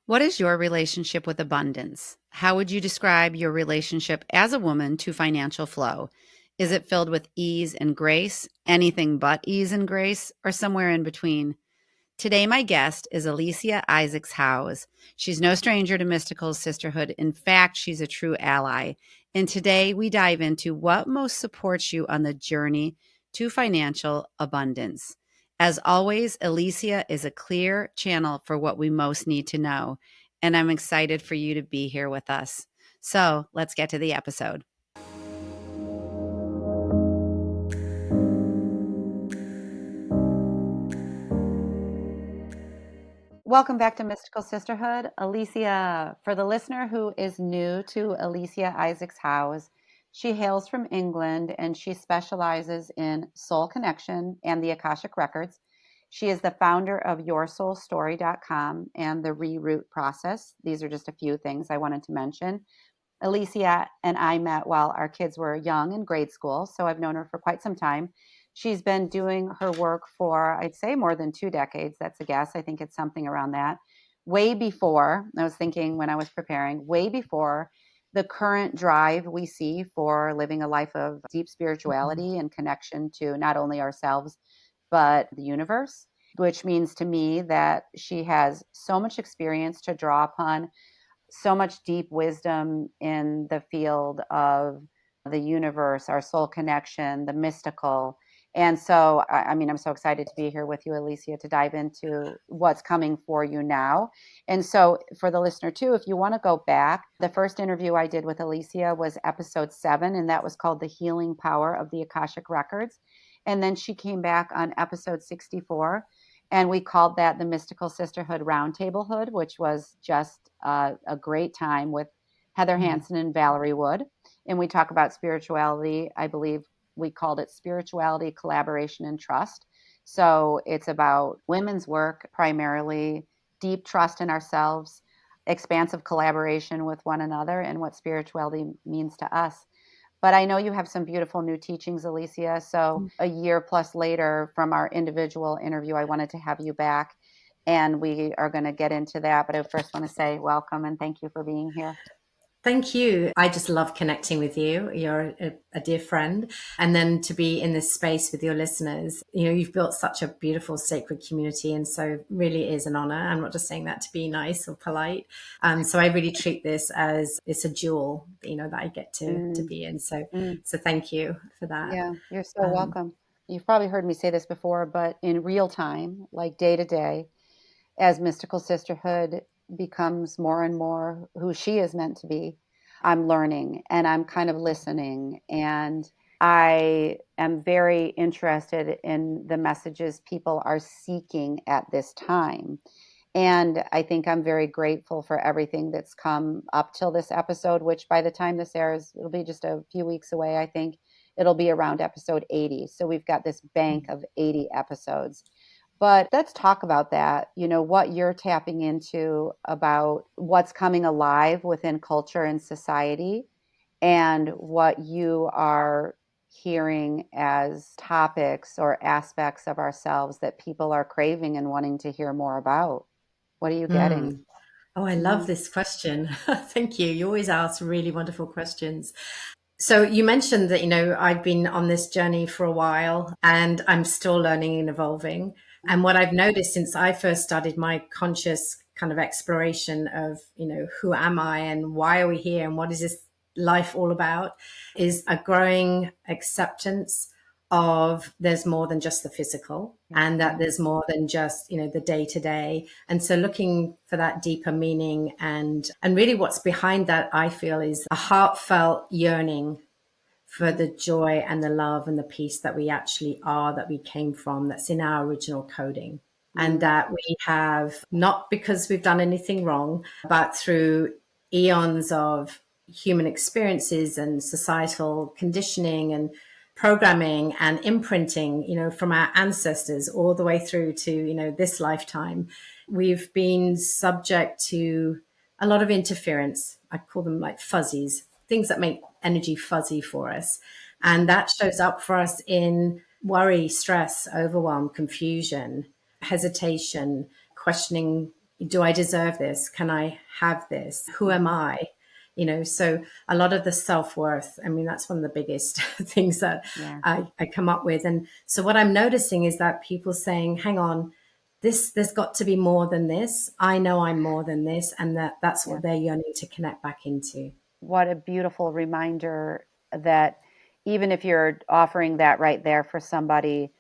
What is your relationship with abundance? How would you describe your relationship as a woman to financial flow? Is it filled with ease and grace, anything but ease and grace, or somewhere in between? Today, my guest is Alicia Isaacs Howes. She's no stranger to Mystical Sisterhood. In fact, she's a true ally. And today, we dive into what most supports you on the journey to financial abundance. As always, Alicia is a clear channel for what we most need to know. And I'm excited for you to be here with us. So let's get to the episode. Welcome back to Mystical Sisterhood. Alicia, for the listener who is new to Alicia Isaacs Howes, she hails from England and she specializes in soul connection and the Akashic Records. She is the founder of YourSoulStory.com and the ReRoot Process. These are just a few things I wanted to mention. Alicia and I met while our kids were young in grade school, so I've known her for quite some time. She's been doing her work for, I'd say, more than 2 decades. That's a guess. I think it's something around that. Way before, I was thinking when I was preparing, way before the current drive we see for living a life of deep spirituality and connection to not only ourselves, but the universe, which means to me that she has so much experience to draw upon, so much deep wisdom in the field of the universe, our soul connection, the mystical. And so, I'm so excited to be here with you, Alicia, to dive into what's coming for you now. And so, for the listener, too, if you want to go back, the first interview I did with Alicia was episode 7, and that was called The Healing Power of the Akashic Records. And then she came back on episode 64, and we called that the Mystical Sisterhood Roundtablehood, which was just a great time with Heather Hansen and Valerie Wood. And we talk about spirituality. I believe we called it spirituality, collaboration, and trust. So it's about women's work, primarily deep trust in ourselves, expansive collaboration with one another, and what spirituality means to us. But I know you have some beautiful new teachings, Alicia. So a year plus later from our individual interview, I wanted to have you back, and we are going to get into that. But I first want to say welcome and thank you for being here. Thank you. I just love connecting with you. You're a dear friend. And then to be in this space with your listeners, you've built such a beautiful, sacred community. And so really is an honor. I'm not just saying that to be nice or polite. So I really treat this as it's a jewel, that I get to be in. So thank you for that. Yeah, you're so welcome. You've probably heard me say this before, but in real time, like day to day, as Mystical Sisterhood becomes more and more who she is meant to be, I'm learning and I'm kind of listening. And I am very interested in the messages people are seeking at this time. And I think I'm very grateful for everything that's come up till this episode, which by the time this airs, it'll be just a few weeks away. I think it'll be around episode 80. So we've got this bank of 80 episodes. But let's talk about that, what you're tapping into about what's coming alive within culture and society and what you are hearing as topics or aspects of ourselves that people are craving and wanting to hear more about. What are you getting? Oh, I love this question. Thank you. You always ask really wonderful questions. So you mentioned that, I've been on this journey for a while and I'm still learning and evolving. And what I've noticed since I first started my conscious kind of exploration of, who am I and why are we here and what is this life all about is a growing acceptance of there's more than just the physical and that there's more than just, the day to day. And so looking for that deeper meaning and really what's behind that, I feel, is a heartfelt yearning for the joy and the love and the peace that we actually are, that we came from, that's in our original coding. And that we have, not because we've done anything wrong, but through eons of human experiences and societal conditioning and programming and imprinting, from our ancestors all the way through to, this lifetime, we've been subject to a lot of interference. I call them like fuzzies, things that make energy fuzzy for us. And that shows up for us in worry, stress, overwhelm, confusion, hesitation, questioning, Do I deserve this? Can I have this? Who am Mhm. I? So a lot of the self-worth, I mean, that's one of the biggest things that Yeah, I come up with. And so what I'm noticing is that people saying, hang on, there's got to be more than this. I know I'm more than this. And that's yeah. what they're yearning to connect back into. What a beautiful reminder that even if you're offering that right there for somebody,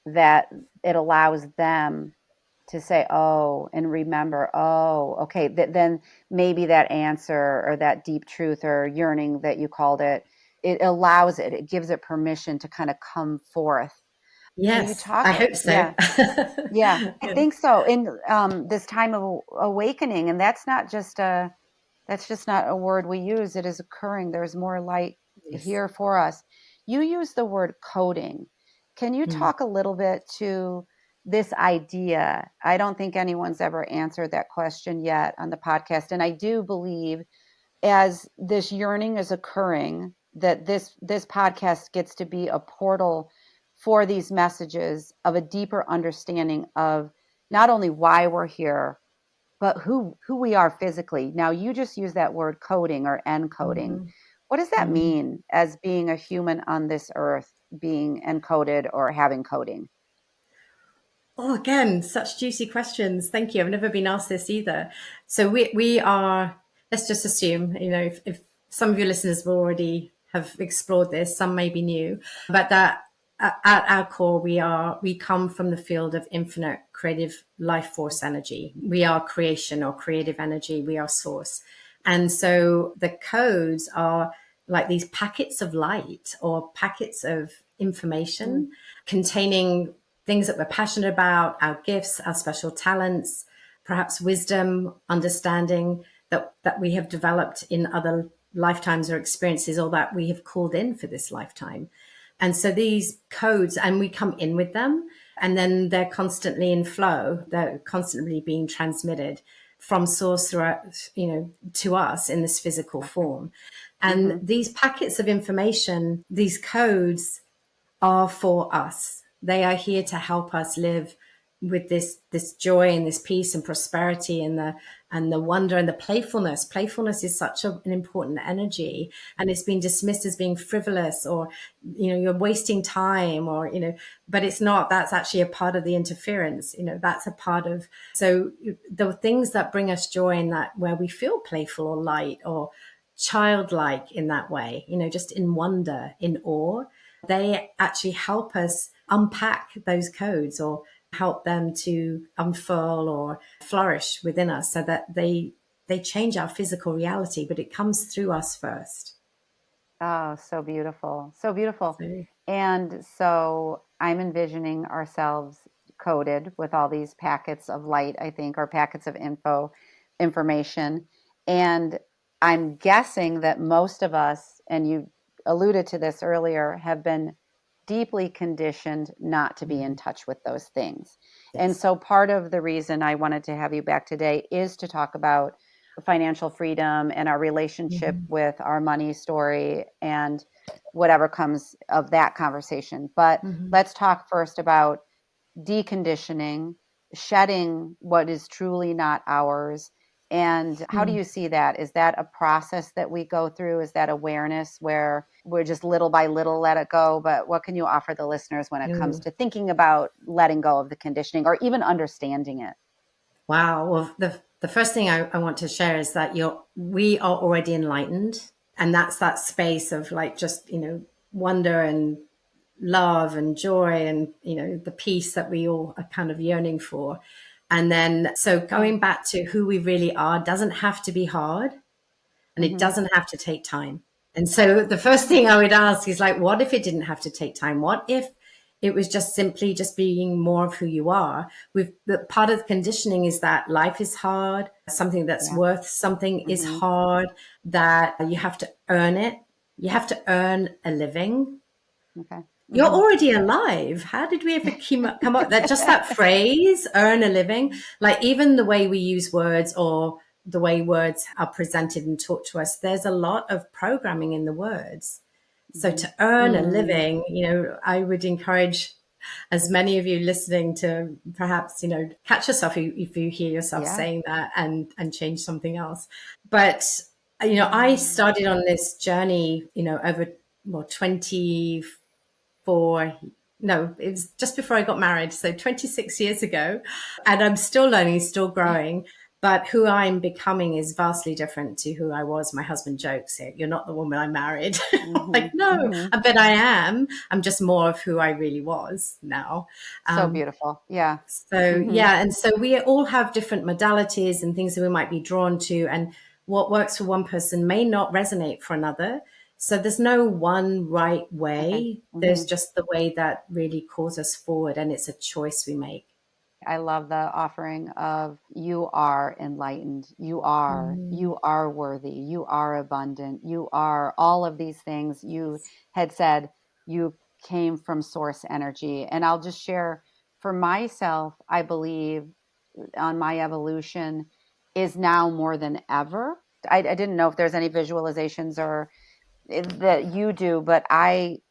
that it allows them to say, oh, and remember, oh, okay, then maybe that answer or that deep truth or yearning that you called it, it allows it, it gives it permission to kind of come forth. Can you Yes, talk? I hope so. Yeah, yeah, I Yeah. think so. In this time of awakening, and that's just not a word we use. It is occurring. There's more light Yes. here for us. You use the word coding. Can you Mm. talk a little bit to this idea? I don't think anyone's ever answered that question yet on the podcast. And I do believe as this yearning is occurring, that this podcast gets to be a portal for these messages of a deeper understanding of not only why we're here, but who we are physically. Now, you just use that word coding or encoding. Mhm. What does that Mhm. mean as being a human on this earth, being encoded or having coding? Oh, again, such juicy questions. Thank you. I've never been asked this either. So we are, let's just assume, if some of your listeners will already have explored this, some may be new, but that at our core, we come from the field of infinite creative life force energy. We are creation or creative energy. We are source. And so the codes are like these packets of light or packets of Mm, information containing things that we're passionate about, our gifts, our special talents, perhaps wisdom, understanding that we have developed in other lifetimes or experiences, or that we have called in for this lifetime. And so these codes, and we come in with them, and then they're constantly in flow. They're constantly being transmitted from source throughout, to us in this physical okay. form. And Mm-hmm. these packets of information, these codes are for us. They are here to help us live with this joy and this peace and prosperity and the wonder and the playfulness. Playfulness is such an important energy, and it's been dismissed as being frivolous, or you're wasting time, or but it's not. That's actually a part of the interference. That's a part of. So the things that bring us joy, in that where we feel playful or light or childlike in that way, just in wonder, in awe, they actually help us unpack those codes, or help them to unfurl or flourish within us, so that they change our physical reality, but it comes through us first. Oh, so beautiful. So beautiful. So, And so I'm envisioning ourselves coded with all these packets of light, I think, or packets of information. And I'm guessing that most of us, and you alluded to this earlier, have been deeply conditioned not to be in touch with those things. And yes. so part of the reason I wanted to have you back today is to talk about financial freedom and our relationship Mhm. with our money story and whatever comes of that conversation. But Mhm. let's talk first about deconditioning, shedding what is truly not ours. And how do Mm. you see that? Is that a process that we go through? Is that awareness where we're just little by little let it go? But what can you offer the listeners when it comes Ooh. to thinking about letting go of the conditioning or even understanding it? Wow. Well, the first thing I want to share is that we are already enlightened, and that's that space of like just wonder and love and joy, and the peace that we all are kind of yearning for. And then so Mm-hmm. going back to who we really are doesn't have to be hard, and it Mm-hmm. doesn't have to take time. And so the first thing I would ask is like, what if it didn't have to take time? What if it was just simply just being more of who you are? With the part of the conditioning is that life is hard, something that's Yeah. worth something is Mm-hmm. hard, that you have to earn it. You have to earn a living. Okay. You're Mm-hmm. already alive. How did we ever come up that just that phrase, earn a living? Like even the way we use words, or the way words are presented and taught to us, there's a lot of programming in the words. So Mm-hmm. to earn a Mm. living, I would encourage as many of you listening to perhaps, catch yourself if you hear yourself Yeah. saying that and change something else. But, I Mm. started on this journey, over, 24, no, it was just before I got married. So 26 years ago. And I'm still learning, still growing. But who I'm becoming is vastly different to who I was. My husband jokes, "You're not the woman I married." Hmm. Like, no, Hmm. I bet I am. I'm just more of who I really was now. So Um, beautiful. Yeah. so Hmm. yeah, and so we all have different modalities and things that we might be drawn to, and what works for one person may not resonate for another. So there's no one right Okay. way. Hmm. There's just the way that really calls us forward, and it's a choice we make. I love the offering of you are enlightened, Mm, you are worthy, you are abundant, you are all of these things. You had said you came from source energy. And I'll just share for myself, I believe on my evolution is now more than ever. I didn't know if there's any visualizations or that you do, but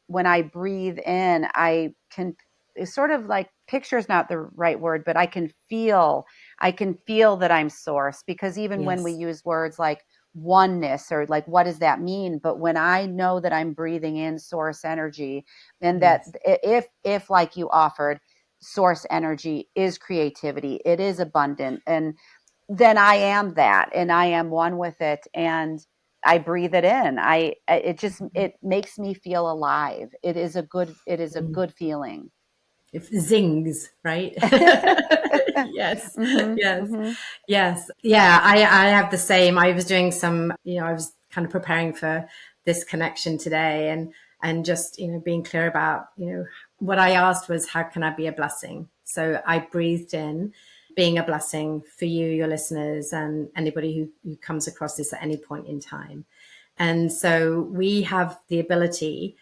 when I breathe in, I can, it's sort of like picture is not the right word, but I can feel that I'm source, because even when we yes. use words like oneness or like, what does that mean? But when I know that I'm breathing in source energy, and that Yes. if like you offered, source energy is creativity, it is abundant, and then I am that, and I am one with it, and I breathe it in. It just, it makes me feel alive. It is a Mm. good feeling. If zings, right? Yes, Mhm. yes, Mhm. yes. Yeah, I have the same. I was doing some, I was kind of preparing for this connection today, and just, being clear about, what I asked was, how can I be a blessing? So I breathed in being a blessing for you, your listeners, and anybody who comes across this at any point in time. And so we have the ability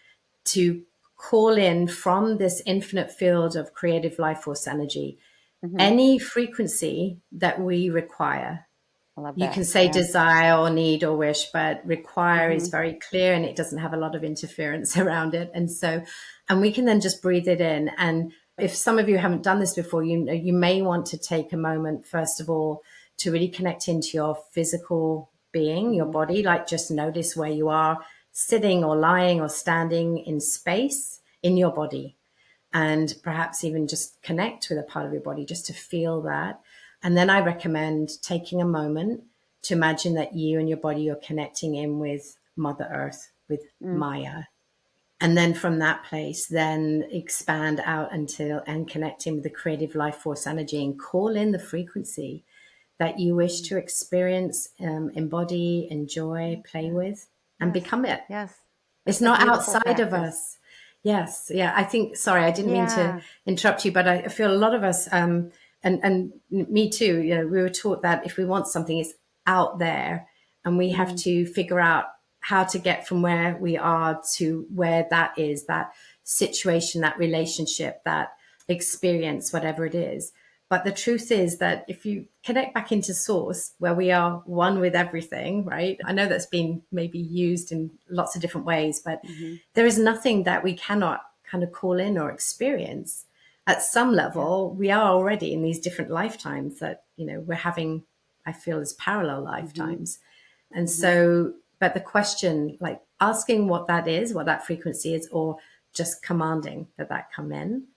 to call in from this infinite field of creative life force energy Mhm. any frequency that we require. I love You that. can say Yeah. desire or need or wish, but require is Mhm. very clear and it doesn't have a lot of interference around it. And we can then just breathe it in. And if some of you haven't done this before, you may want to take a moment, first of all, to really connect into your physical being, your Mhm. body, like just notice where you are sitting or lying or standing in space in your body, and perhaps even just connect with a part of your body just to feel that. And then I recommend taking a moment to imagine that you and your body are connecting in with Mother Earth, with Mm. Maya. And then from that place, then expand out until and connect in with the creative life force energy and call in the frequency that you wish Mm. to experience, embody, enjoy, play Yeah. with, and Yes. become it. Yes. It's It's a not beautiful outside of practice. us. Yes. Yeah. I think, sorry, I didn't mean to Yeah. interrupt you, but I feel a lot of us, and me too, we were taught that if we want something, it's out there, and we have Mm. to figure out how to get from where we are to where that is, that situation, that relationship, that experience, whatever it is. But the truth is that if you connect back into source, where we are one with everything, right? I know that's been maybe used in lots of different ways, but Mhm. there is nothing that we cannot kind of call in or experience. At some Yeah. level, we are already in these different lifetimes that, we're having, I feel, as parallel Mhm. lifetimes. And Mhm. so, but the question, like asking what that is, what that frequency is, or just commanding that come in,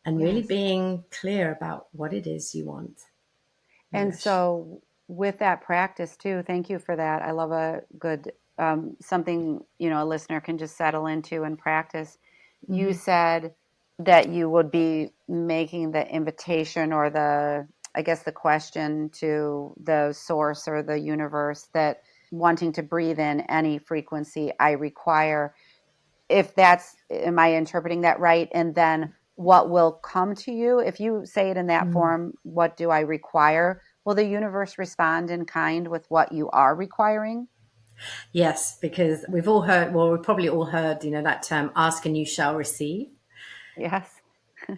and really Yes. being clear about what it is you want, you And wish. so, with that practice too, thank you for that. I love a good, something, a listener can just settle into and practice. You Mm-hmm. said that you would be making the invitation, or the, I guess, the question to the source or the universe, that wanting to breathe in any frequency I require, if that's, am I interpreting that right? And then what will come to you if you say it in that Mm. form? What do I require? Will the universe respond in kind with what you are requiring? Yes, because we've all heard, well, we've probably all heard, that term, ask and you shall receive. Yes.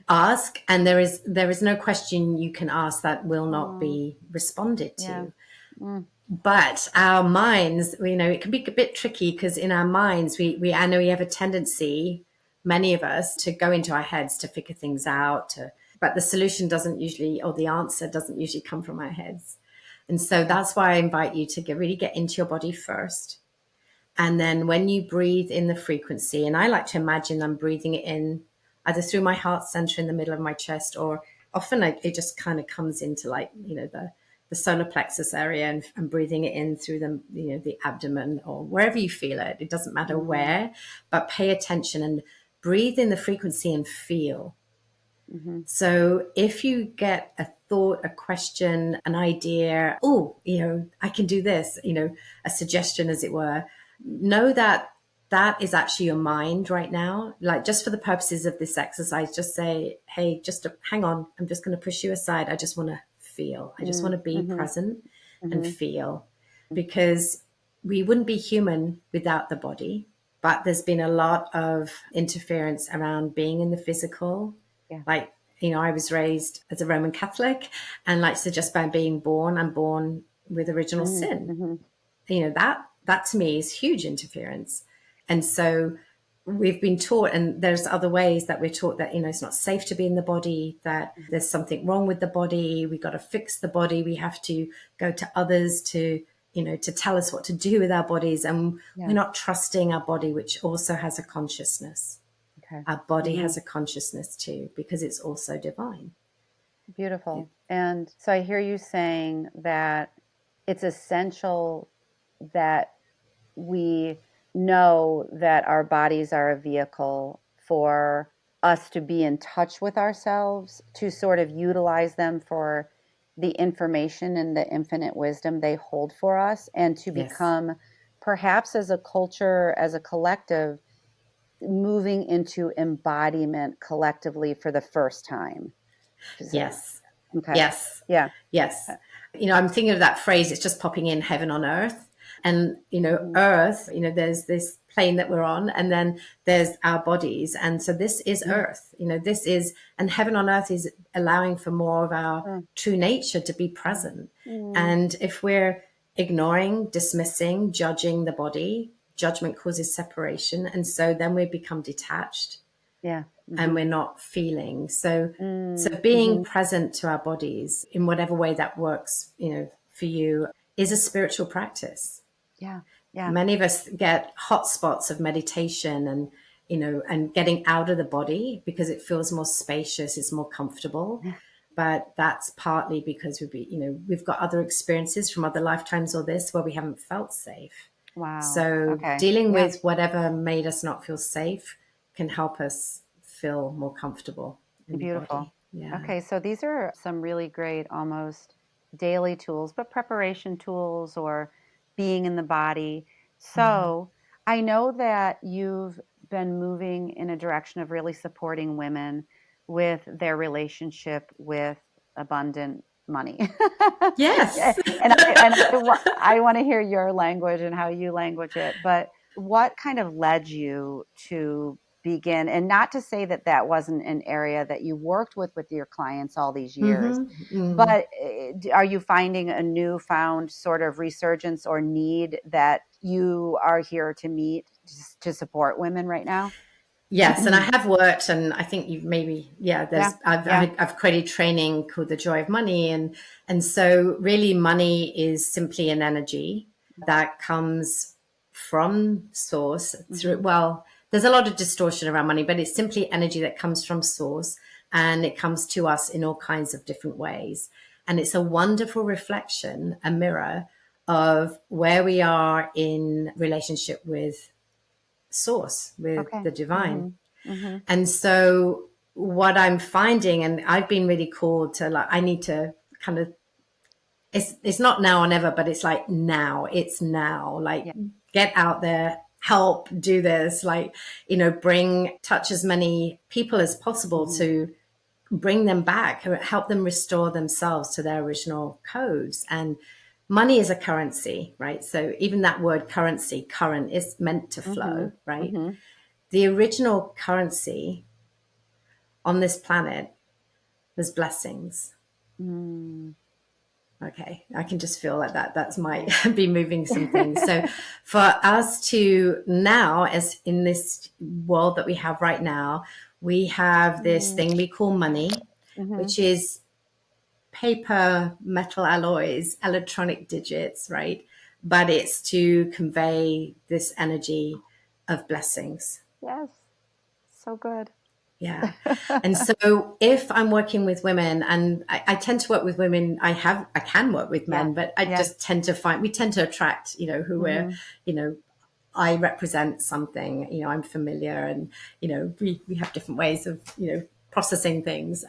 Ask, and there is no question you can ask that will not Oh, be responded yeah. to. Mm, But our minds, it can be a bit tricky because in our minds, I know we have a tendency, many of us, to go into our heads to figure things out. But the solution doesn't usually, or the answer doesn't usually come from our heads. And so that's why I invite you to really get into your body first. And then when you breathe in the frequency, and I like to imagine I'm breathing it in either through my heart center in the middle of my chest, or often it just kind of comes into like, the solar plexus area, and breathing it in through the abdomen, or wherever you feel it. It doesn't matter where, but pay attention and breathe in the frequency and feel. Mm-hmm. So if you get a thought, a question, an idea, I can do this, a suggestion, as it were, know that that is actually your mind right now. Like, just for the purposes of this exercise, just say, hey, hang on. I'm just going to push you aside. I just want to feel. I just want to be Mm-hmm. present and Mm-hmm. feel, because we wouldn't be human without the body. But there's been a lot of interference around being in the physical. Yeah. Like, I was raised as a Roman Catholic, and like, so just by being born, I'm born with original Mm-hmm. sin. Mm-hmm. That to me is huge interference. And so we've been taught, and there's other ways that we're taught that, it's not safe to be in the body, that there's something wrong with the body. We got to fix the body. We have to go to others to tell us what to do with our bodies. And we're Yeah. not trusting our body, which also has a consciousness. Okay. Our body Mm-hmm. has a consciousness too, because it's also divine. Beautiful. And so I hear you saying that it's essential that we know that our bodies are a vehicle for us to be in touch with ourselves, to sort of utilize them for the information and the infinite wisdom they hold for us, and to Yes. become, perhaps as a culture, as a collective, moving into embodiment collectively for the first time. Yes. Okay. Yes. Yeah. Yes. I'm thinking of that phrase, it's just popping in, heaven on earth. And, Mhm. earth, there's this plane that we're on, and then there's our bodies. And so this is Yeah. earth, and heaven on earth is allowing for more of our Mm. true nature to be present. Mm. And if we're ignoring, dismissing, judging the body, judgment causes separation. And so then we become detached, Yeah. and Mhm. we're not feeling. So Mm. being Mhm. present to our bodies in whatever way that works, for you, is a spiritual practice. Yeah. Yeah. Many of us get hot spots of meditation, and getting out of the body because it feels more spacious, it's more comfortable. But that's partly because we've got other experiences from other lifetimes or this where we haven't felt safe. Wow. So Okay. dealing Yeah. with whatever made us not feel safe can help us feel more comfortable in the Beautiful. body. Yeah. Okay, so these are some really great, almost daily tools, but preparation tools or being in the body. Mm. So I know that you've been moving in a direction of really supporting women with their relationship with abundant money. Yeah, Yes. I want to hear your language and how you language it, but what kind of led you to begin, and not to say that that wasn't an area that you worked with your clients all these years, Mm. but are you finding a newfound sort of resurgence or need that you are here to meet to support women right now? Yes, and I have worked, and I think you've maybe, yeah. Yeah. Yeah. I've created training called the Joy of Money, and so really, money is simply an energy that comes from source through. Hmm. Well, there's a lot of distortion around money, but it's simply energy that comes from source, and it comes to us in all kinds of different ways, and it's a wonderful reflection, a mirror of where we are in relationship with source, with Okay. the divine. Hmm. Hmm. And so what I'm finding, and I've been really called to, like, I need to kind of, it's not now or never, but it's like now, it's now, like, Yeah. get out there, help, do this, like, touch as many people as possible Hmm. to bring them back, help them restore themselves to their original codes. And money is a currency, right? So even that word currency, current, is meant to Hmm. flow, right? Hmm. The original currency on this planet was blessings, Mm. Okay, I can just feel like that might be moving some things. So for us to now, as in this world that we have right now, we have this thing we call money, Mm-hmm. which is paper, metal alloys, electronic digits, right? But it's to convey this energy of blessings. Yes. So good. Yeah. And so if I'm working with women, and I tend to work with women, I can work with Yeah. men, but I Yeah. just tend to find, we tend to attract, who we're, Mm-hmm. you know, I represent something, I'm familiar, and, we have different ways of, processing things.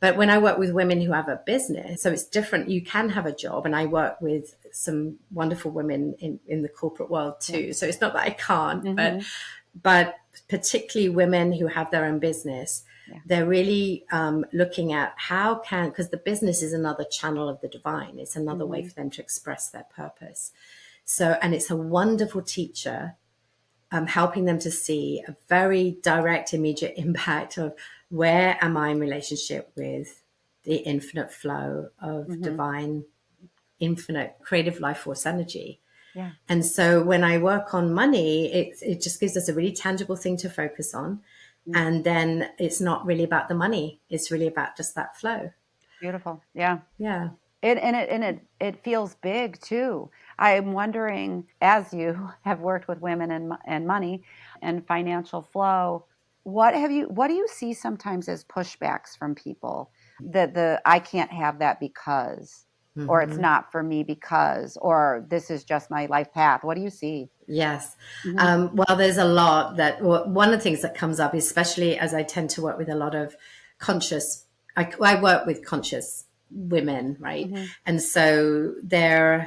But when I work with women who have a business, so it's different. You can have a job, and I work with some wonderful women in the corporate world Yeah. too. So it's not that I can't, Mm-hmm. but particularly women who have their own business, Yeah. they're really looking at because the business is another channel of the divine. It's another way Mm-hmm. for them to express their purpose. So, and it's a wonderful teacher, helping them to see a very direct, immediate impact of where am I in relationship with the infinite flow of Mm-hmm. divine, infinite creative life force energy. Yeah. And so when I work on money, it just gives us a really tangible thing to focus on. Mm. And then it's not really about the money. It's really about just that flow. Beautiful. Yeah. Yeah. It feels big too. I'm wondering, as you have worked with women and money and financial flow, what do you see sometimes as pushbacks from people that the I can't have that because, or it's Hmm. not for me because, or this is just my life path. What do you see? Yes. Hmm. Well, there's a lot one of the things that comes up, especially as I tend to work with a lot of conscious, I work with conscious women, right? Hmm. And so there's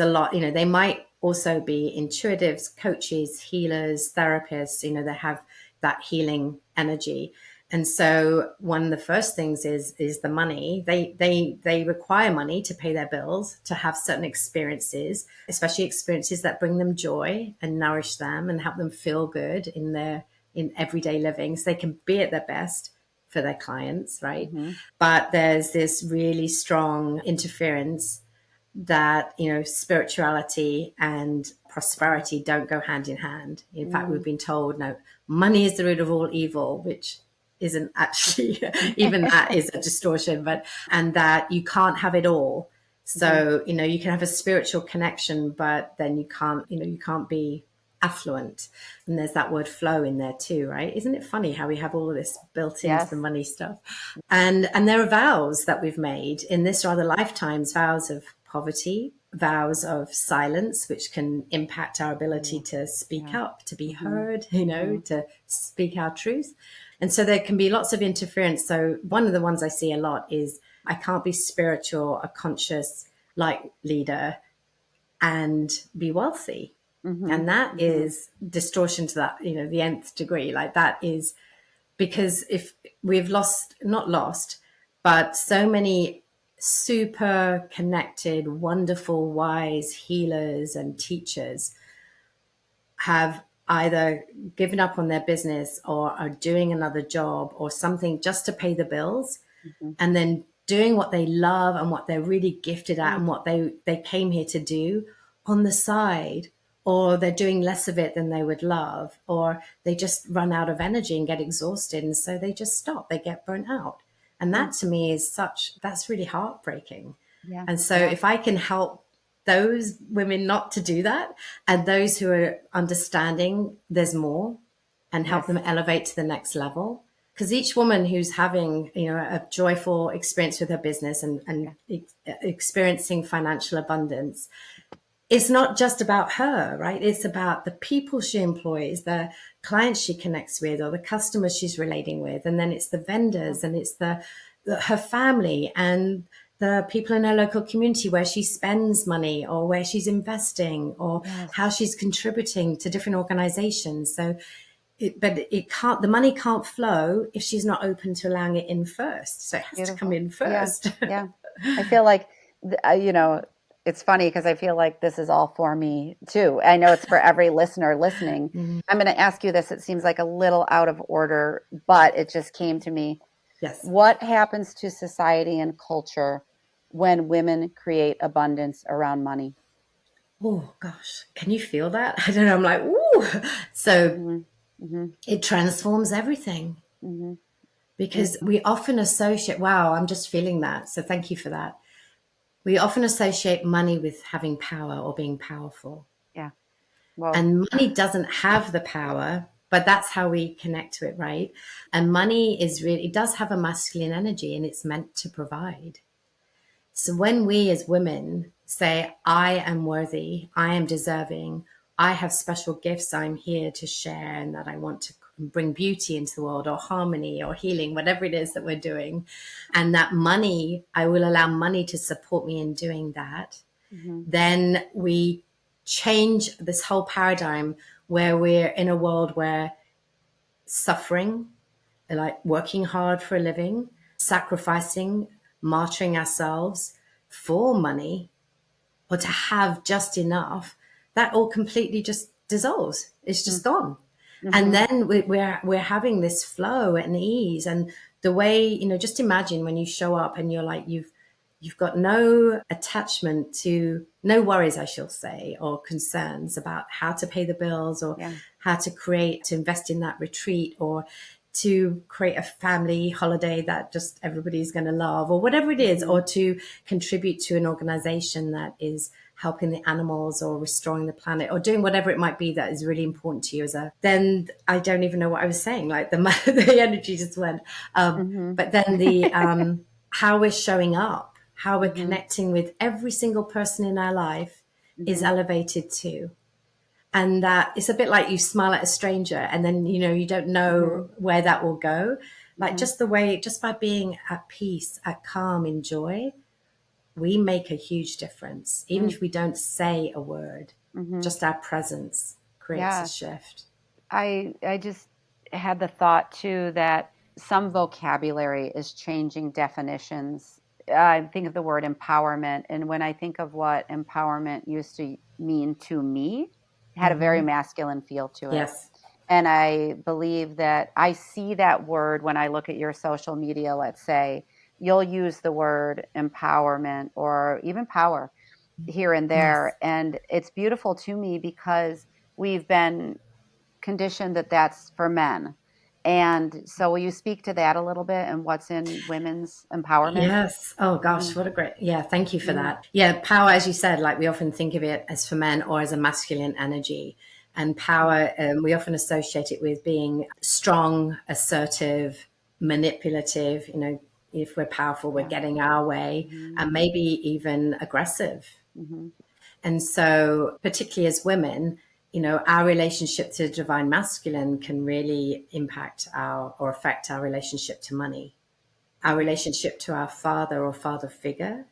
a lot, they might also be intuitives, coaches, healers, therapists, they have that healing energy. And so one of the first things is the money. They require money to pay their bills, to have certain experiences, especially experiences that bring them joy and nourish them and help them feel good in everyday living, so they can be at their best for their clients, right? Hmm. But there's this really strong interference that spirituality and prosperity don't go hand in hand. In fact, we've Mm. been told no, money is the root of all evil, which isn't actually even that is a distortion, but and that you can't have it all. Hmm. So you can have a spiritual connection, but then you can't be affluent. And there's that word flow in there too, right? Isn't it funny how we have all of this built into the Yes. money stuff? And there are vows that we've made in this or other lifetimes, vows of poverty, vows of silence, which can impact our ability Ooh, to speak yeah. up, to be Hmm. heard, Hmm. to speak our truth. And so there can be lots of interference. So one of the ones I see a lot is I can't be spiritual, a conscious light leader and be wealthy. Hmm. And that Hmm. is distortion to that, the nth degree. Like that is because if we've not lost, but so many super connected, wonderful, wise healers and teachers have either given up on their business or are doing another job or something just to pay the bills, Hmm. and then doing what they love and what they're really gifted at Mm. and what they came here to do on the side, or they're doing less of it than they would love, or they just run out of energy and get exhausted, and so they just stop, they get burnt out. And Mm. that to me that's really heartbreaking. Yeah. And so Yeah. if I can help those women not to do that, and those who are understanding there's more, and help them Yes. elevate to the next level, because each woman who's having a joyful experience with her business and Yeah. experiencing financial abundance, it's not just about her, right? It's about the people she employs, the clients she connects with, or the customers she's relating with, and then it's the Yeah. vendors, and it's her family and the people in her local community where she spends money or where she's investing or how Yes. she's contributing to different organizations. So but it can't, the money can't flow if she's not open to allowing it in first. So it has to come Beautiful. in Yeah. first. Yeah. I feel like, it's funny because I feel like this is all for me too. I know it's for every listener listening. Mhm. I'm going to ask you this. It seems like a little out of order, but it just came to me. Yes. What happens to society and culture when women create abundance around money. Oh gosh, can you feel that? I don't know. I'm like, ooh. So Hmm. Hmm. it transforms everything Hmm. because we often associate, wow, I'm just feeling that. So thank you for that. We often associate money with having power or being powerful. Yeah. Well. And money doesn't have the power, but that's how we connect to it, right? And money is really, it does have a masculine energy and it's meant to provide. So when we as women say, I am worthy, I am deserving, I have special gifts I'm here to share and that I want to bring beauty into the world or harmony or healing, whatever it is that we're doing, and that money, I will allow money to support me in doing that, Hmm. then we change this whole paradigm where we're in a world where suffering, like working hard for a living, sacrificing, martyring ourselves for money or to have just enough, that all completely just dissolves. It's just gone. And Hmm. then we're having this flow and ease. And the way, just imagine when you show up and you're like, you've got no attachment to, no worries, I shall say, or concerns about how to pay the bills or Yeah. how to create, to invest in that retreat or to create a family holiday that just everybody's going to love or whatever it is, Hmm. or to contribute to an organization that is helping the animals or restoring the planet or doing whatever it might be that is really important to you then I don't even know what I was saying. Like the energy just went. Hmm. But then how we're showing up, how we're Hmm. connecting with every single person in our life is Hmm. elevated too. And that it's a bit like you smile at a stranger and then, you don't Hmm. know where that will go. Like Hmm. just by being at peace, at calm, in joy, we make a huge difference. Even if we don't say a word, Hmm. just our presence creates a Yeah. shift. I just had the thought too that some vocabulary is changing definitions. I think of the word empowerment, and when I think of what empowerment used to mean to me, it had a very masculine feel to it. Yes. And I believe that I see that word when I look at your social media, let's say, you'll use the word empowerment or even power here and Yes. there. And it's beautiful to me because we've been conditioned that that's for men. And so, will you speak to that a little bit and what's in women's empowerment? Yes. Oh Hmm. gosh, what a great, yeah, thank you for Hmm. that. Yeah, power, as you said, like we often think of it as for men or as a masculine energy. And power, we often associate it with being strong, assertive, manipulative. If we're powerful, we're Yeah. getting our way, Hmm. and maybe even aggressive. Hmm. And so, particularly as women, our relationship to the divine masculine can really impact our or affect our relationship to money. Our Yeah. relationship to our father or father figure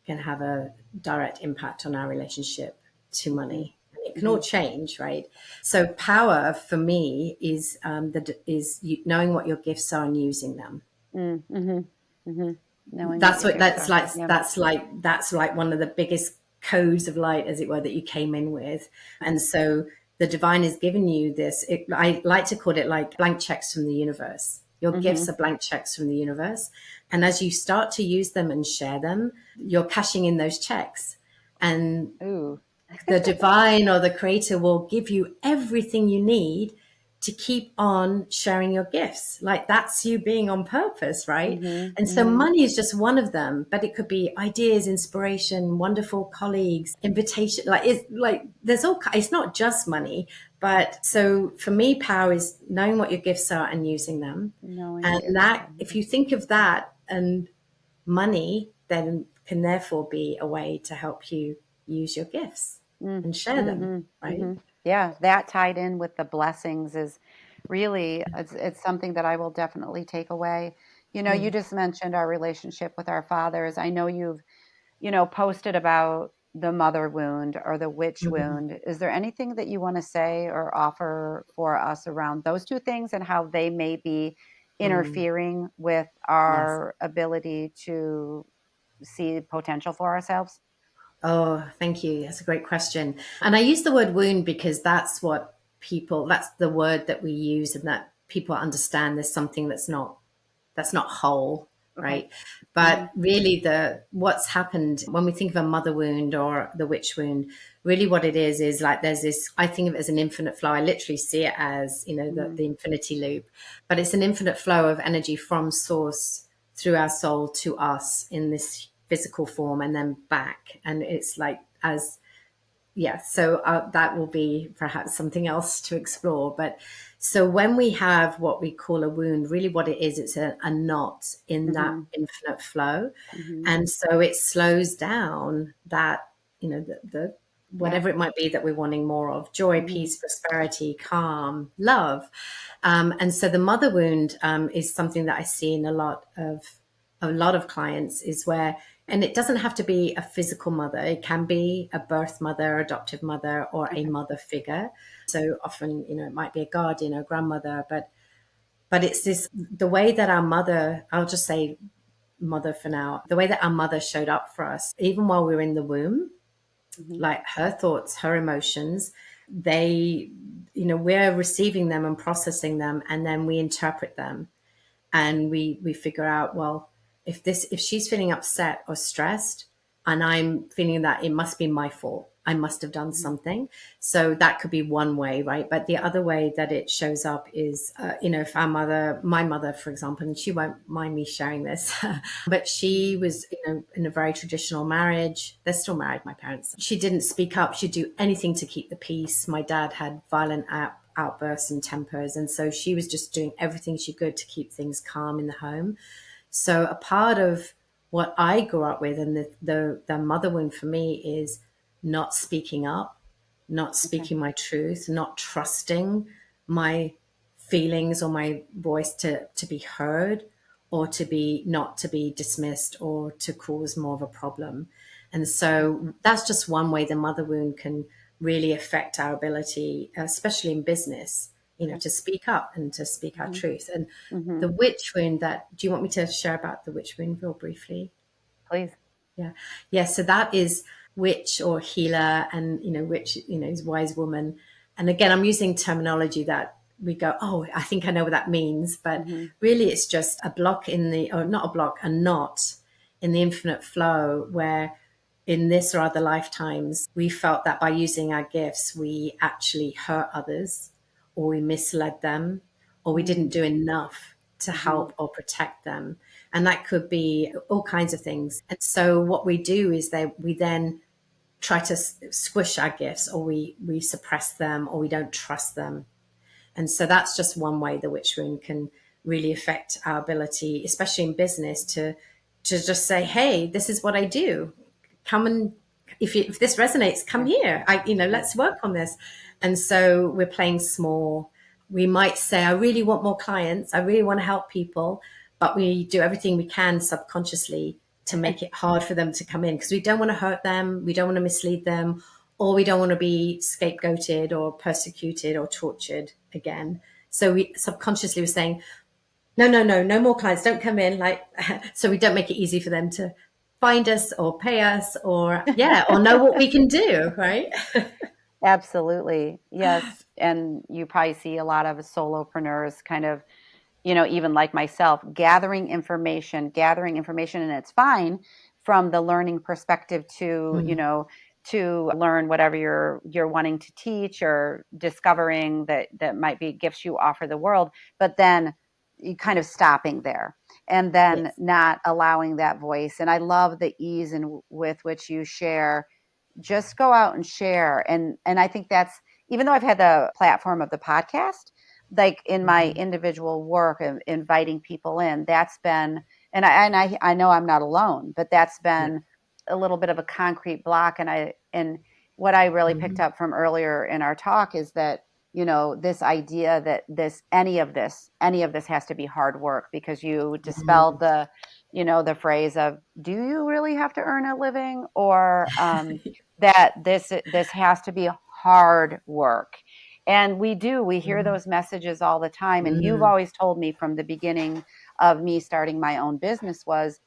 can have a direct impact on our relationship to Hmm. money. And it can Hmm. all change, right? So power for me is knowing what your gifts are and using them. Hmm. Hmm. Hmm. Knowing what That's your what gifts are. Yeah. that's like one of the biggest codes of light, as it were, that you came in with. And so the divine has given you this, I like to call it like blank checks from the universe. Your Hmm. gifts are blank checks from the universe, and as you start to use them and share them, you're cashing in those checks, and Ooh. the divine or the creator will give you everything you need to keep on sharing your gifts. Like that's you being on purpose, right? Hmm. And so Hmm. money is just one of them, but it could be ideas, inspiration, wonderful colleagues, invitation. Like there's all, it's not just money, but so for me, power is knowing what your gifts are and using them. Knowing And gifts that, are. if you think of that and money, then can therefore be a way to help you use your gifts Mm, and share them, mhm, right? mhm. Yeah, that tied in with the blessings is really it's something that I will definitely take away. You Mm, just mentioned our relationship with our fathers. I know you've, posted about the mother wound or the witch mhm, wound. Is there anything that you want to say or offer for us around those two things and how they may be mm. interfering with Yes. our ability to see potential for ourselves? Oh, thank you. That's a great question. And I use the word wound because that's the word that we use and that people understand there's something that's not whole. Okay. right? But Mhm. really, the what's happened when we think of a mother wound or the witch wound, really what it is like there's this. I think of it as an infinite flow. I literally see it as, Mhm. the infinity loop, but it's an infinite flow of energy from source through our soul to us in this physical form and then back, and it's like as yeah, so that will be perhaps something else to explore. But so when we have what we call a wound, really what it is, it's a knot in that Mhm. infinite flow. Mhm. And so it slows down that, the Yeah. whatever it might be that we're wanting more of: joy, Mhm. peace, prosperity, calm, love. And so the mother wound is something that I see in a lot of clients, is where, and it doesn't have to be a physical mother. It can be a birth mother, adoptive mother, or a Okay. mother figure. So often, it might be a guardian or grandmother, but it's this, the way that our mother, I'll just say mother for now, the way that our mother showed up for us, even while we were in the womb, Mhm. like her thoughts, her emotions, they, we're receiving them and processing them, and then we interpret them, and we figure out, well, if she's feeling upset or stressed and I'm feeling that, it must be my fault, I must have done Mhm. something. So that could be one way, right? But the other way that it shows up is, if my mother, for example, and she won't mind me sharing this, but she was, in a very traditional marriage. They're still married, my parents. She didn't speak up. She'd do anything to keep the peace. My dad had violent outbursts and tempers, and so she was just doing everything she could to keep things calm in the home. So a part of what I grew up with, and the mother wound for me, is not speaking up, not Okay. speaking my truth, not trusting my feelings or my voice to be heard, or to be not to be dismissed, or to cause more of a problem. And so that's just one way the mother wound can really affect our ability, especially in business, Okay. to speak up and to speak our Mhm. truth. And the Mhm. witch wound, that, do you want me to share about the witch wound real briefly? Please. Yeah. Yeah. So that is witch or healer, and, witch, is wise woman. And again, I'm using terminology that we go, oh, I think I know what that means. But Mhm. really, it's just a block or not a block, a knot in the infinite flow, where in this or other lifetimes, we felt that by using our gifts, we actually hurt others, or we misled them, or we didn't Mhm. do enough to Mhm. help or protect them. And that could be all kinds of things. And so what we do is that we then try to squish our gifts, or we suppress them, or we don't trust them. And so that's just one way the witch wound can really affect our ability, especially in business, to just say, hey, this is what I do. Come and, if this resonates, come Okay. here. Okay. Let's work on this. And so we're playing small. We might say, I really want more clients. I really want to help people, but we do everything we can subconsciously to make it hard for them to come in, because we don't want to hurt them. We don't want to mislead them, or we don't want to be scapegoated or persecuted or tortured again. So we subconsciously were saying, no, no, no, no more clients, don't come in. Like, so we don't make it easy for them to find us or pay us, or, yeah, or know what we can do, right? Absolutely. Yes. And you probably see a lot of solopreneurs kind of, even like myself, gathering information, and it's fine from the learning perspective to, Mm, to learn whatever you're wanting to teach or discovering that might be gifts you offer the world, but then you kind of stopping there and then yes. not allowing that voice. And I love the ease and with which you share, just go out and share. And I think that's, even though I've had the platform of the podcast, like in my Mhm. individual work of inviting people in, that's been, and I know I'm not alone, but that's Yeah. been a little bit of a concrete block. And what I really picked Mhm. up from earlier in our talk is that, this idea that any of this has to be hard work, because you dispelled Mm. the phrase of, do you really have to earn a living, or that this has to be hard work. And we hear Mm. those messages all the time. And you've Mm. always told me from the beginning of me starting my own business was,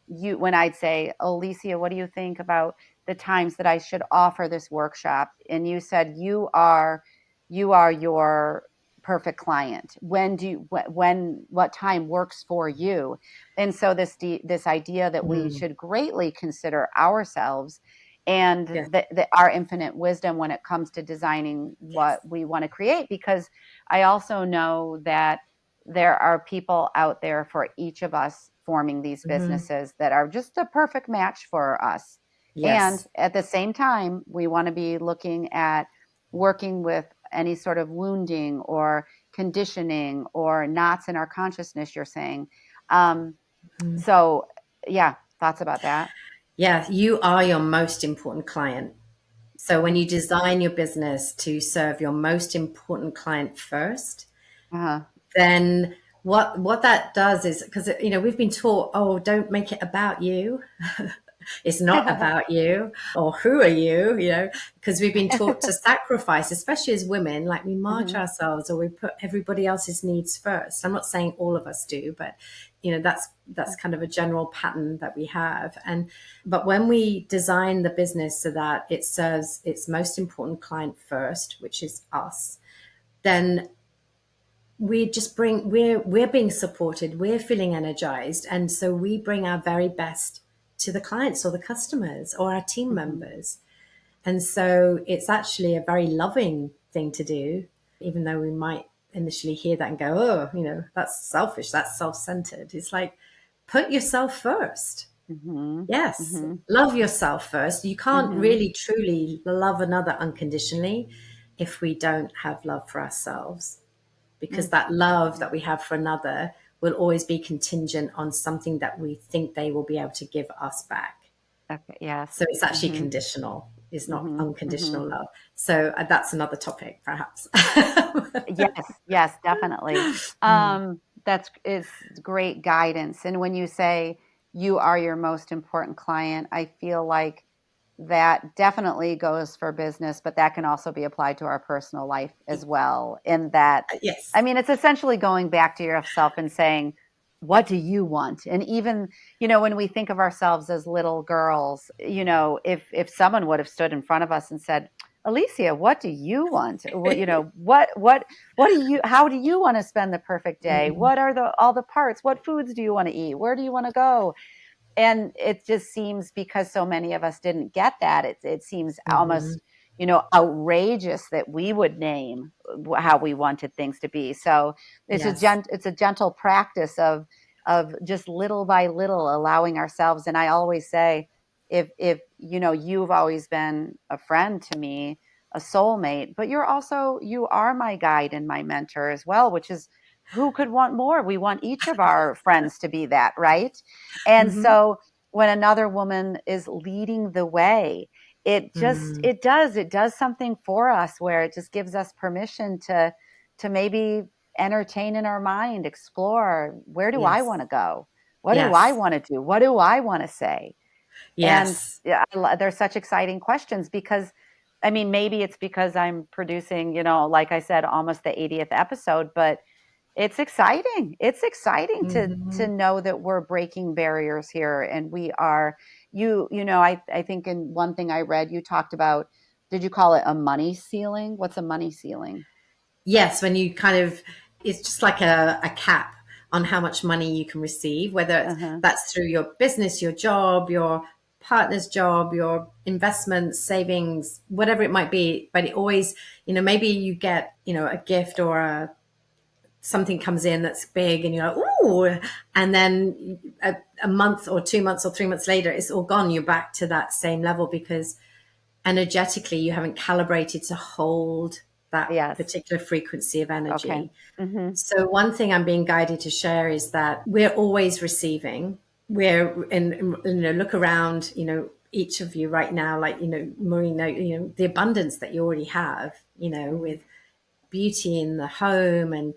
when I'd say, oh, Alicia, what do you think about the times that I should offer this workshop? And you said, you are your perfect client? When do you, what time works for you? And so this idea that we Mm. should greatly consider ourselves and Yes. our infinite wisdom when it comes to designing what Yes. we want to create, because I also know that there are people out there for each of us forming these Hmm. businesses that are just a perfect match for us. And Yes. at the same time, we want to be looking at working with any sort of wounding or conditioning or knots in our consciousness, you're saying. Um, Mm. so, yeah, thoughts about that? Yeah, you are your most important client. So when Okay. you design your business to serve your most important client first, Uh-huh. then what that does is, because we've been taught, oh, don't make it about you. It's not about you, or who are you, because we've been taught to sacrifice, especially as women, like we march Hmm. ourselves or we put everybody else's needs first. I'm not saying all of us do, but that's kind of a general pattern that we have. But when we design the business so that it serves its most important client first, which is us, then we're being supported, we're feeling energized, and so we bring our very best to the clients or the customers or our team Hmm. members. And so it's actually a very loving thing to do, even though we might initially hear that and go, oh, that's selfish, that's self-centered. It's like, put yourself first. Hmm. Yes, Hmm. love yourself first. You can't Hmm. really truly love another unconditionally if we don't have love for ourselves, because that love Yeah. that we have for another will always be contingent on something that we think they will be able to give us back. Okay. Yes. So it's actually Hmm. conditional, it's not Hmm. Hmm. unconditional love. So that's another topic, perhaps. Yes, yes, definitely. Mm. That's is great guidance. And when you say you are your most important client, I feel like that definitely goes for business, but that can also be applied to our personal life as well. In that, I Yes. mean, it's essentially going back to yourself and saying, what do you want? And even, when we think of ourselves as little girls, if someone would have stood in front of us and said, Alicia, what do you want? What do you, how do you want to spend the perfect day? Mm. What are all the parts? What foods do you want to eat? Where do you want to go? And it just seems, because so many of us didn't get that, it seems Mhm. almost, outrageous that we would name how we wanted things to be. So Yes. it's a gentle practice of just little by little allowing ourselves. And I always say, if you've always been a friend to me, a soulmate, but you are my guide and my mentor as well, which is, who could want more? We want each of our friends to be that, right? And Mhm. so when another woman is leading the way, Mm. it does something for us, where it just gives us permission to maybe entertain in our mind, explore, where do I Yes. want to go? What do I Yes. want to do? What do I want to say? And Yes. yeah, they're such exciting questions, because I mean, maybe it's because I'm producing, like I said, almost the 80th episode, but it's exciting. It's exciting to Mhm. know that we're breaking barriers here, and we are. I think in one thing I read, you talked about. Did you call it a money ceiling? What's a money ceiling? Yes, when you it's just like a cap on how much money you can receive, whether Uh-huh. that's through your business, your job, your partner's job, your investments, savings, whatever it might be. But it always, maybe you get, a gift or something comes in that's big and you're like, ooh, and then a month or 2 months or 3 months later, it's all gone. You're back to that same level because energetically you haven't calibrated to hold that Yes. particular frequency of Okay. energy. Mm-hmm. So one thing I'm being guided to share is that we're always receiving. Look around, each of you right now, like, Maureen, the abundance that you already have, Mm-hmm. with beauty in the home and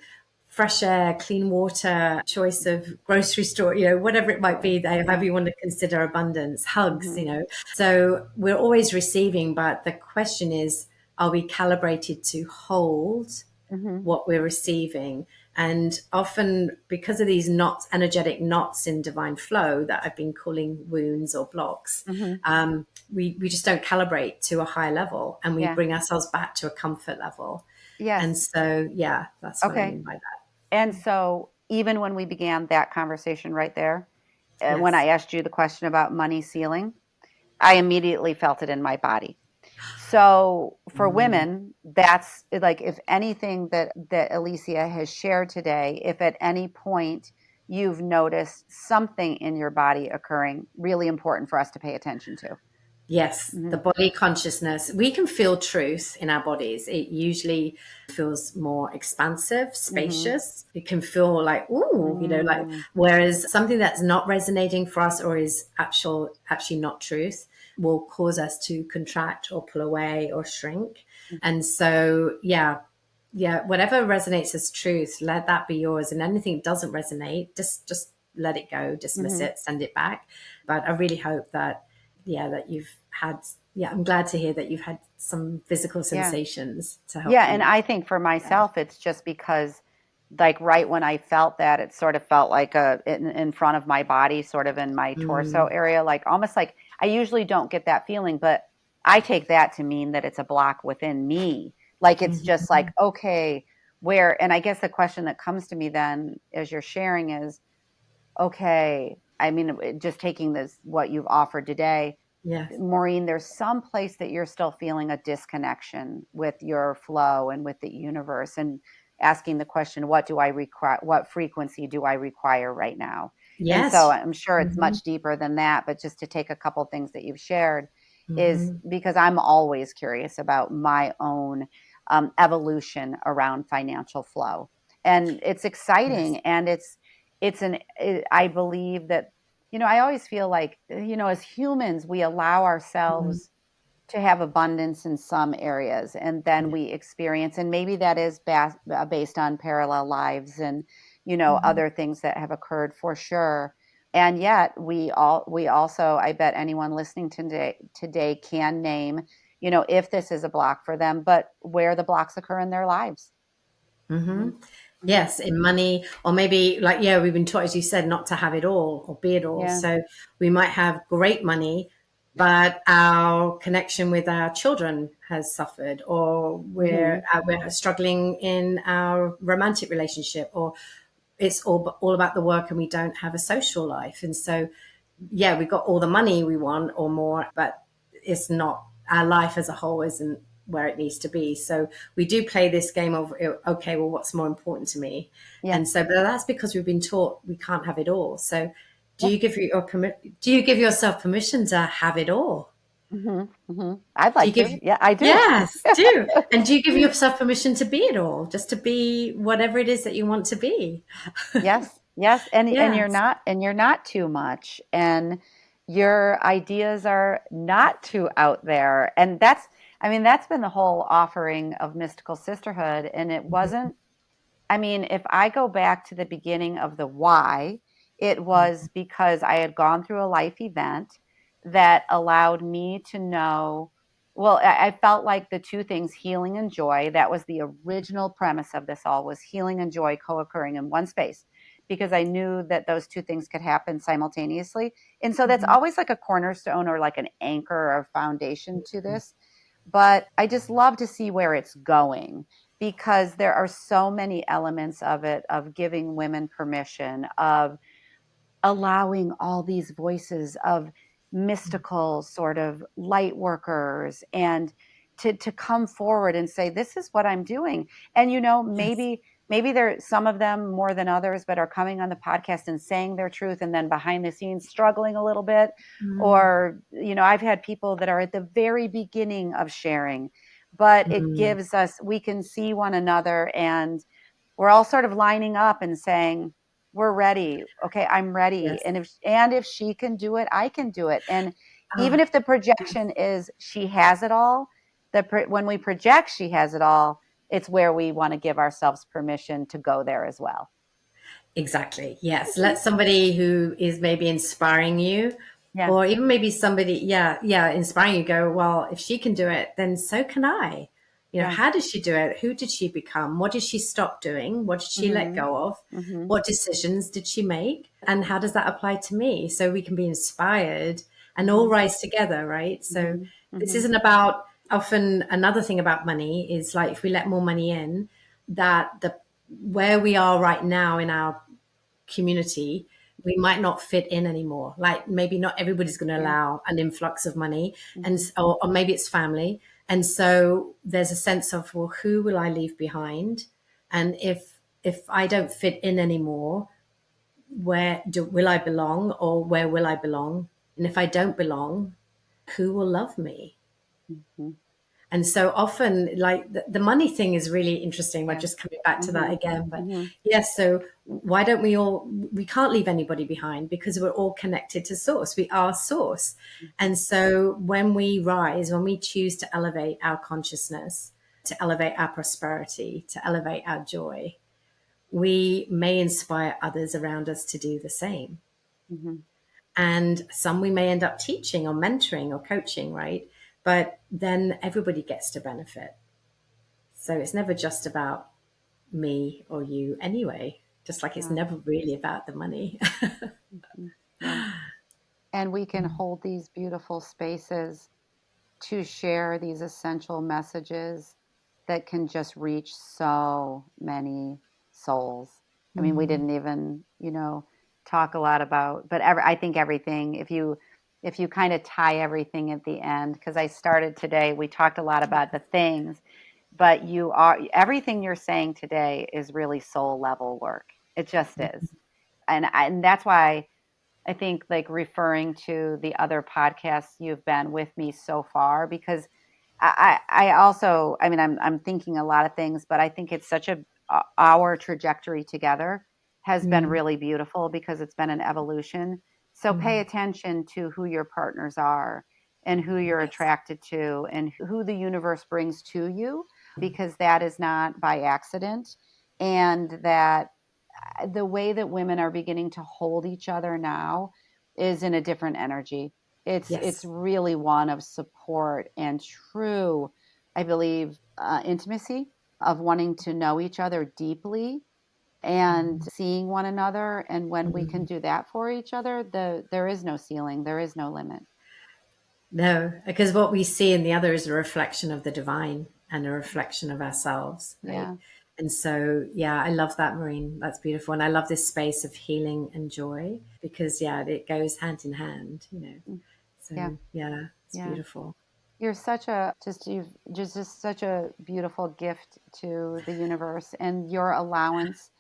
fresh air, clean water, choice of grocery store, whatever it might Yeah. be, however Yeah. you want to consider abundance, hugs, Mm-hmm. So we're always receiving, but the question is, are we calibrated to hold Mm-hmm. what we're receiving? And often, because of these knots, energetic knots in divine flow that I've been calling wounds or blocks, Mm-hmm. we just don't calibrate to a high level, and we Yeah. bring ourselves back to a comfort level. And Yes. so, yeah, that's what I Okay. mean by that. And so even when we began that conversation right there, when I Yes. asked you the question about money ceiling, I immediately felt it in my body. So for Mm, women, that's like if anything that Alicia has shared today, if at any point you've noticed something in your body occurring, really important for us to pay attention to. yes, Hmm. the body consciousness. We can feel truth in our bodies. It usually feels more expansive, Hmm. spacious. It can feel like, ooh, like, Mm. whereas something that's not resonating for us or is actually not truth will cause us to contract or pull away or shrink. And so, yeah, whatever resonates as truth, let that be yours. And anything that doesn't resonate, just let it go, dismiss Hmm. it, send it back. But I really hope that, that you've had, I'm glad to hear that you've had some physical Yeah. sensations to Yeah, help and you. I think for Yeah. myself, it's just because, like, right when I felt that, it sort of felt like in front of my body, sort of in my torso Mm, area, like almost like I usually don't get that feeling, but I take that to mean that it's a block within me. Like it's just like, mhm. okay, where, and I guess the question that comes to me then as you're sharing is, okay, I mean, just taking this, what you've offered today, Yes. Maureen, there's some place that you're still feeling a disconnection with your flow and with the universe, and asking the question, what do I require? What frequency do I require right now? And so Yes. I'm sure it's Hmm. much deeper than that, but just to take a couple things that you've shared is Hmm. because I'm always curious about my own evolution around financial flow. And it's Yes. exciting, and I believe that, I always feel like, as humans, we allow Mm, ourselves to have abundance in some areas, and then yeah. we experience, and maybe that is based on parallel lives and, Hmm. other things that have occurred for sure. And yet we also, I bet anyone listening today can name, if this is a block for them, but where the blocks occur in their lives. Hmm. Hmm. Hmm. Yes, in money, or maybe like, yeah, we've been taught, as you said, not to have it all or be it all. Yeah. So we might have great money, but our connection with our children has suffered, or Hmm. we're struggling in our romantic relationship, or it's all about the work and we don't have a social life. And so, yeah, we got all the money we want or more, but it's not, our life as a whole isn't where it needs to be. So we do play this game of, okay, well, what's more important to me? Yeah. And so, but that's because we've been taught we can't have it all. So Yeah. do you give yourself permission to have it all? Hmm. Hmm. I'd Do you like give, to. Yeah, I do. yes, do. And do you give yourself permission to be it all, just to be whatever it is that you want to be? Yes, yes, and Yes. you're not too much, and your ideas are not too out there. And that's, I mean, that's been the whole offering of Mystical Sisterhood. And it wasn't, I mean, if I go back to the beginning of the why, it was because I had gone through a life event that allowed me to know. Well, I felt like the two things, healing and joy, that was the original premise of this all, was healing and joy co-occurring in one space, because I knew that those two things could happen simultaneously. And so that's Mhm. always like a cornerstone or like an anchor or foundation to this. But I just love to see where it's going, because there are so many elements of it, of giving women permission, of allowing all these voices of mystical sort of light workers, and to come forward and say, this is what I'm doing. And Yes. maybe there, some of them more than others, but are coming on the podcast and saying their truth, and then behind the scenes struggling a little bit. Mm, Or I've had people that are at the very beginning of sharing, but it mm, gives us, we can see one another, and we're all sort of lining up and saying, we're ready. Okay, I'm ready. yes. And if she can do it, I can do it. And even Ah, if the projection is she has it all, when we project she has it all, it's where we want to give ourselves permission to go there as well. exactly. Yes. Let somebody who is maybe inspiring you, Yeah. or even maybe somebody, inspiring you, go, well, if she can do it, then so can I. Yeah. How did she do it? Who did she become? What did she stop doing? What did she let Mhm. go of? Mhm. What decisions did she make? And how does that apply to me? So we can be inspired and all Mhm. rise together, right? So Mhm. this Mhm. isn't about often another thing about money is like if we let more money in, that the where we are right now in our community, we might not fit in anymore. Like maybe not everybody's going to Yeah. allow an influx of money, and Hmm. or maybe it's family, and so there's a sense of, well, who will I leave behind, and if I don't fit in anymore, will I belong, or where will I belong? And if I don't belong, who will love me? Hmm. And so often, like the money thing is really interesting. We're Yeah. just coming back to that Hmm. again. But Hmm. yes, so why don't we can't leave anybody behind because we're all connected to source. We are source. Hmm. And so when we rise, when we choose to elevate our consciousness, to elevate our prosperity, to elevate our joy, we may inspire others around us to do the same. Hmm. And some we may end up teaching or mentoring or coaching, right? But then everybody gets to benefit. So it's never just about me or you anyway, just like it's Yeah. never really about the money. Hmm. Yeah. And we can hold these beautiful spaces to share these essential messages that can just reach so many souls. I mean, we Mm, didn't even, talk a lot about, but I think everything, if you kind of tie everything at the end, because I started today, we talked a lot about the things, but everything you're saying today is really soul level work. It just is. And that's why I think like referring to the other podcasts you've been with me so far, because I also, I mean, I'm thinking a lot of things, but I think it's such our trajectory together has been mm, really beautiful because it's been an evolution. So pay mm. attention to who your partners are and who you're Yes. attracted to and who the universe brings to you, because that is not by accident. And that the way that women are beginning to hold each other now is in a different energy. It's Yes. really one of support and true, I believe, intimacy, of wanting to know each other deeply and Mm, seeing one another. And when we can mm. do that for each other, there is no ceiling, there is no limit. No, because what we see in the other is a reflection of the divine and a reflection of ourselves, right? Yeah. And so, yeah, I love that, Maureen. That's beautiful. And I love this space of healing and joy because, yeah, it goes hand in hand, you know. Mm. Yeah. So, yeah, it's Yeah. beautiful. You're you've just such a beautiful gift to the universe, and your allowance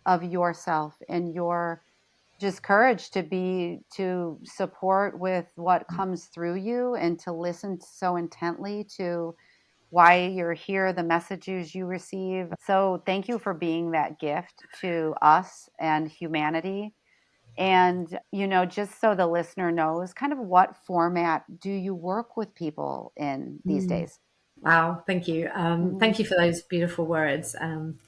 of yourself and your just courage to support with what comes through you and to listen so intently to why you're here, the messages you receive. So thank you for being that gift to us and humanity. And, just so the listener knows, kind of what format do you work with people in these Mm. days? Wow, thank you. Hmm. Thank you for those beautiful words.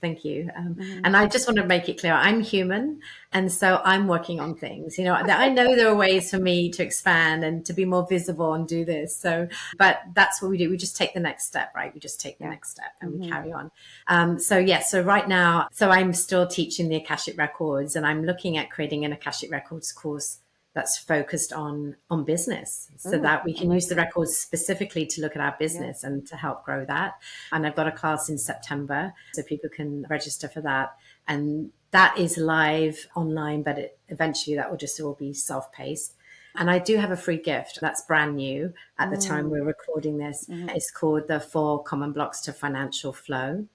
Thank you. Hmm. And I just want to make it clear I'm human. And so I'm working on things. You know, I know there are ways for me to expand and to be more visible and do this. So, but that's what we do. We just take the next step, right? We just take the Yeah. next step and we Hmm. carry on. So, yes, so right now, so I'm still teaching the Akashic Records and I'm looking at creating an Akashic Records course that's focused on business so Ooh, that we I can like use the that. records specifically to look at our Yeah. business and to help grow that. And I've got a class in September so people can register for that. And that is live online, but eventually that will just all be self-paced. And I do have a free gift that's brand new at the time Mm. we're recording this. Hmm. It's called the 4 Common Blocks to Financial Flow.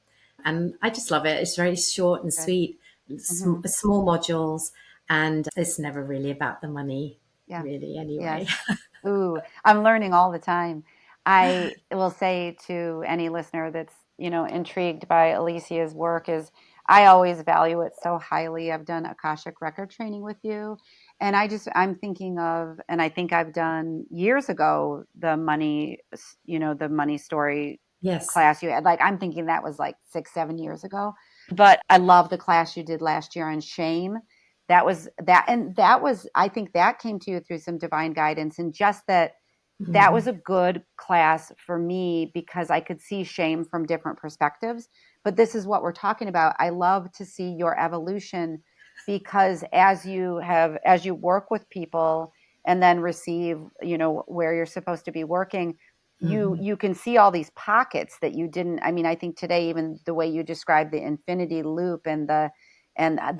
And I just love it. It's very short and Good. sweet, Hmm. small modules, and it's never really about the money, Yeah. really, anyway. Yes. Ooh, I'm learning all the time. I will say to any listener that's, intrigued by Alicia's work is I always value it so highly. I've done Akashic record training with you. And I'm thinking of, and I think I've done years ago, the money story Yes. class you had. Like, I'm thinking that was like 6, 7 years ago. But I love the class you did last year on shame. And I think that came to you through some divine guidance, and just that was Mhm. a good class for me because I could see shame from different perspectives. But this is what we're talking about. I love to see your evolution, because as you work with people and then receive, where you're supposed to be working, you can see all these pockets that you didn't. I mean, I think today, even the way you described the infinity loop and the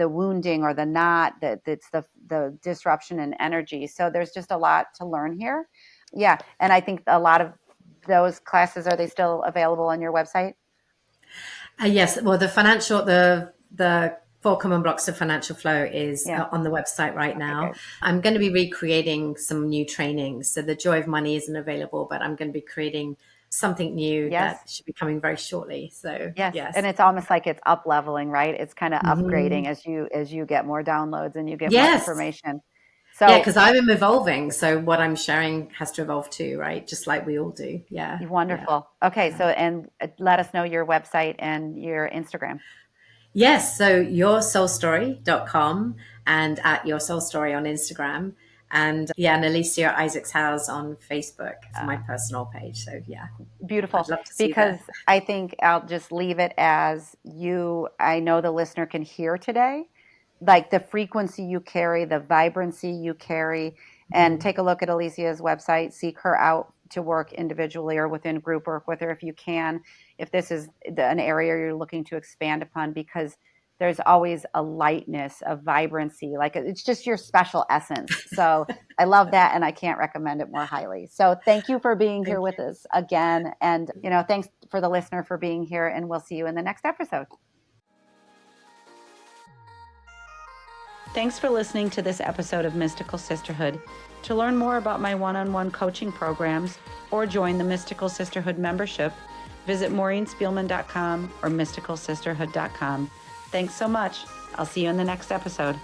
wounding or the knot, that's the disruption in energy. So there's just a lot to learn here. Yeah, and I think a lot of those classes, are they still available on your website? Yes, well, the 4 common blocks of financial flow is Yeah. on the website right Okay, now. good. I'm going to be recreating some new trainings. So the Joy of Money isn't available, but I'm going to be creating something new Yes. that should be coming very shortly. So Yes, and yes, it's almost like it's up leveling, right? It's kind of upgrading hmm as you get more downloads and you get more yes, information. yeah, So because I'm evolving. So what I'm sharing has to evolve too, right? Just like we all do. Yeah, yeah. wonderful. Okay, Yeah. so and let us know your website and your Instagram. Yes, so yoursoulstory.com and at Your Soul Story on Instagram. And yeah, and Alicia Isaacs Howes on Facebook for my personal page. So yeah, I'd Beautiful. love to see you Because there. I think I'll just leave it as you, I know the listener can hear today, like the frequency you carry, the vibrancy you carry, and Mhm. take a look at Alicia's website, seek her out to work individually or within group work with her if you can, if this is an area you're looking to expand upon, because there's always a lightness, a vibrancy, like it's just your special essence. So I love that, and I can't recommend it more highly. So thank you for being here Thank with us again, and thanks for the listener for being here, and we'll see you in the next episode. Thanks for listening to this episode of Mystical Sisterhood. To learn more about my one-on-one coaching programs or join the Mystical Sisterhood membership, visit MaureenSpielman.com or MysticalSisterhood.com. Thanks so much. I'll see you in the next episode.